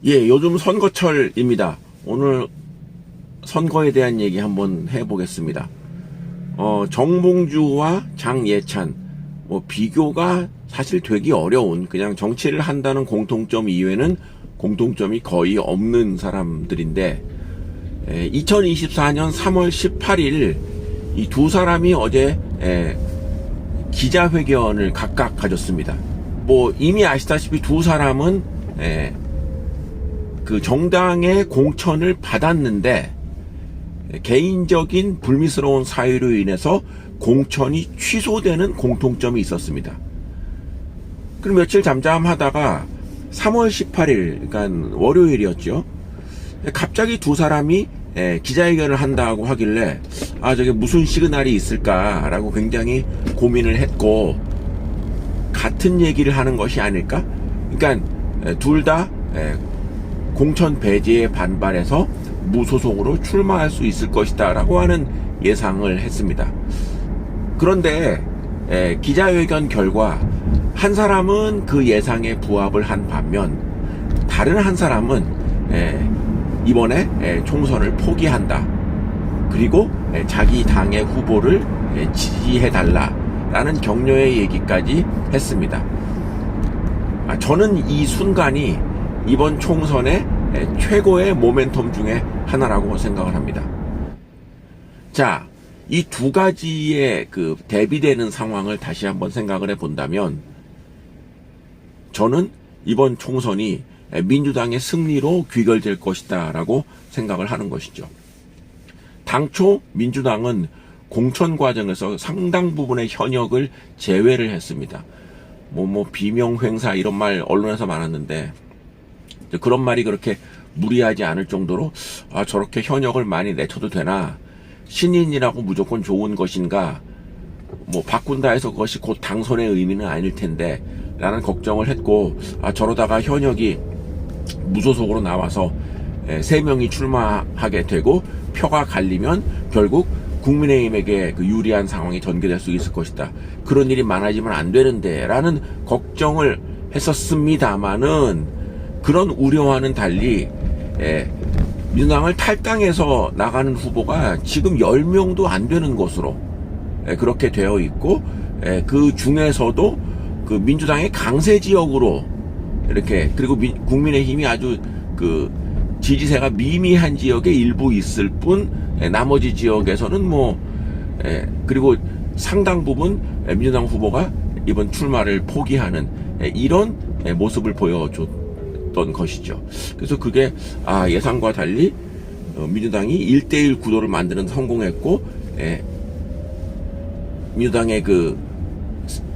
예, 요즘 선거철입니다. 오늘 선거에 대한 얘기 한번 해보겠습니다. 정봉주와 장예찬, 비교가 사실 되기 어려운, 그냥 정치를 한다는 공통점 이외에는 공통점이 거의 없는 사람들인데, 2024년 3월 18일 이 두 사람이 어제 기자회견을 각각 가졌습니다. 이미 아시다시피 두 사람은 그 정당의 공천을 받았는데 개인적인 불미스러운 사유로 인해서 공천이 취소되는 공통점이 있었습니다. 그럼 며칠 잠잠하다가 3월 18일, 그러니까 월요일이었죠. 갑자기 두 사람이 기자회견을 한다고 하길래 저게 무슨 시그널이 있을까라고 굉장히 고민을 했고, 같은 얘기를 하는 것이 아닐까? 그러니까 둘 다 공천 배제에 반발해서 무소속으로 출마할 수 있을 것이다 라고 하는 예상을 했습니다. 그런데 기자회견 결과 한 사람은 그 예상에 부합을 한 반면 다른 한 사람은 이번에 총선을 포기한다, 그리고 자기 당의 후보를 지지해달라 라는 격려의 얘기까지 했습니다. 저는 이 순간이 이번 총선의 최고의 모멘텀 중에 하나라고 생각을 합니다. 자, 이 두 가지의 그 대비되는 상황을 다시 한번 생각을 해본다면, 저는 이번 총선이 민주당의 승리로 귀결될 것이다 라고 생각을 하는 것이죠. 당초 민주당은 공천 과정에서 상당 부분의 현역을 제외를 했습니다. 비명횡사 이런 말 언론에서 많았는데, 그런 말이 그렇게 무리하지 않을 정도로 저렇게 현역을 많이 내쳐도 되나, 신인이라고 무조건 좋은 것인가, 바꾼다 해서 그것이 곧 당선의 의미는 아닐 텐데 라는 걱정을 했고, 저러다가 현역이 무소속으로 나와서 3명이 출마하게 되고 표가 갈리면 결국 국민의힘에게 그 유리한 상황이 전개될 수 있을 것이다, 그런 일이 많아지면 안 되는데 라는 걱정을 했었습니다마는, 그런 우려와는 달리 민주당을 탈당해서 나가는 후보가 지금 10명도 안 되는 것으로 그렇게 되어 있고, 그 중에서도 그 민주당의 강세 지역으로 이렇게, 그리고 국민의힘이 아주 그 지지세가 미미한 지역에 일부 있을 뿐, 나머지 지역에서는 그리고 상당 부분 민주당 후보가 이번 출마를 포기하는 이런 모습을 보여줬던 것이죠. 그래서 그게 예상과 달리 민주당이 1대1 구도를 만드는 데 성공했고, 민주당의 그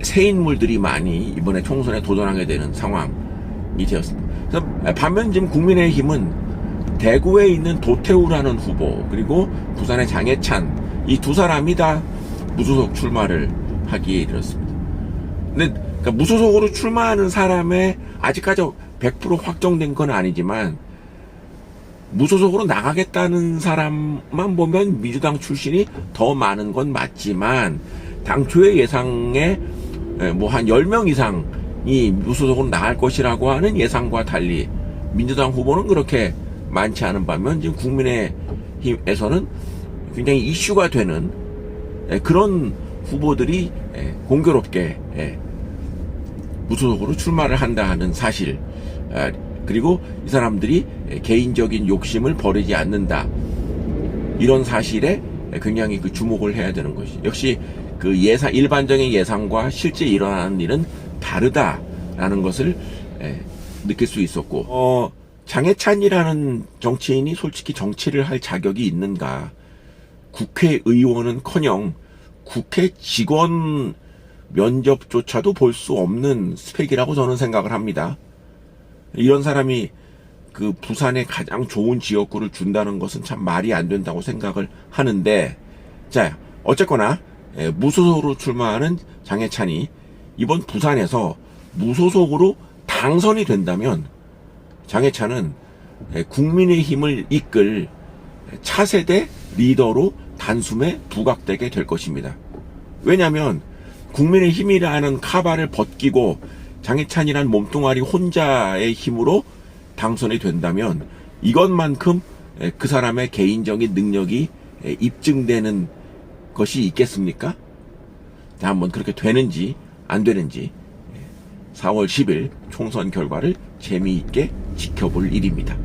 새 인물들이 많이 이번에 총선에 도전하게 되는 상황이 되었습니다. 그래서 반면 지금 국민의힘은 대구에 있는 도태우라는 후보, 그리고 부산의 장예찬, 이 두 사람이 다 무소속 출마를 하기에 이르렀습니다. 근데 그러니까 무소속으로 출마하는 사람의 아직까지 100% 확정된 건 아니지만, 무소속으로 나가겠다는 사람만 보면 민주당 출신이 더 많은 건 맞지만, 당초의 예상에 한 10명 이상이 무소속으로 나갈 것이라고 하는 예상과 달리 민주당 후보는 그렇게 많지 않은 반면, 지금 국민의힘에서는 굉장히 이슈가 되는 그런 후보들이 공교롭게 무소속으로 출마를 한다 하는 사실, 그리고 이 사람들이 개인적인 욕심을 버리지 않는다, 이런 사실에 굉장히 그 주목을 해야 되는 것이, 역시 그 일반적인 예상과 실제 일어나는 일은 다르다라는 것을 느낄 수 있었고, 장해찬이라는 정치인이 솔직히 정치를 할 자격이 있는가, 국회의원은커녕 국회 직원 면접조차도 볼 수 없는 스펙이라고 저는 생각을 합니다. 이런 사람이 그 부산의 가장 좋은 지역구를 준다는 것은 참 말이 안 된다고 생각을 하는데, 자, 어쨌거나 무소속으로 출마하는 장해찬이 이번 부산에서 무소속으로 당선이 된다면, 장해찬은 국민의힘을 이끌 차세대 리더로 단숨에 부각되게 될 것입니다. 왜냐하면 국민의힘이라는 카바를 벗기고 장해찬이란 몸뚱아리 혼자의 힘으로 당선이 된다면 이것만큼 그 사람의 개인적인 능력이 입증되는 것이 있겠습니까? 자, 한번 그렇게 되는지 안 되는지 4월 10일 총선 결과를 재미있게 지켜볼 일입니다.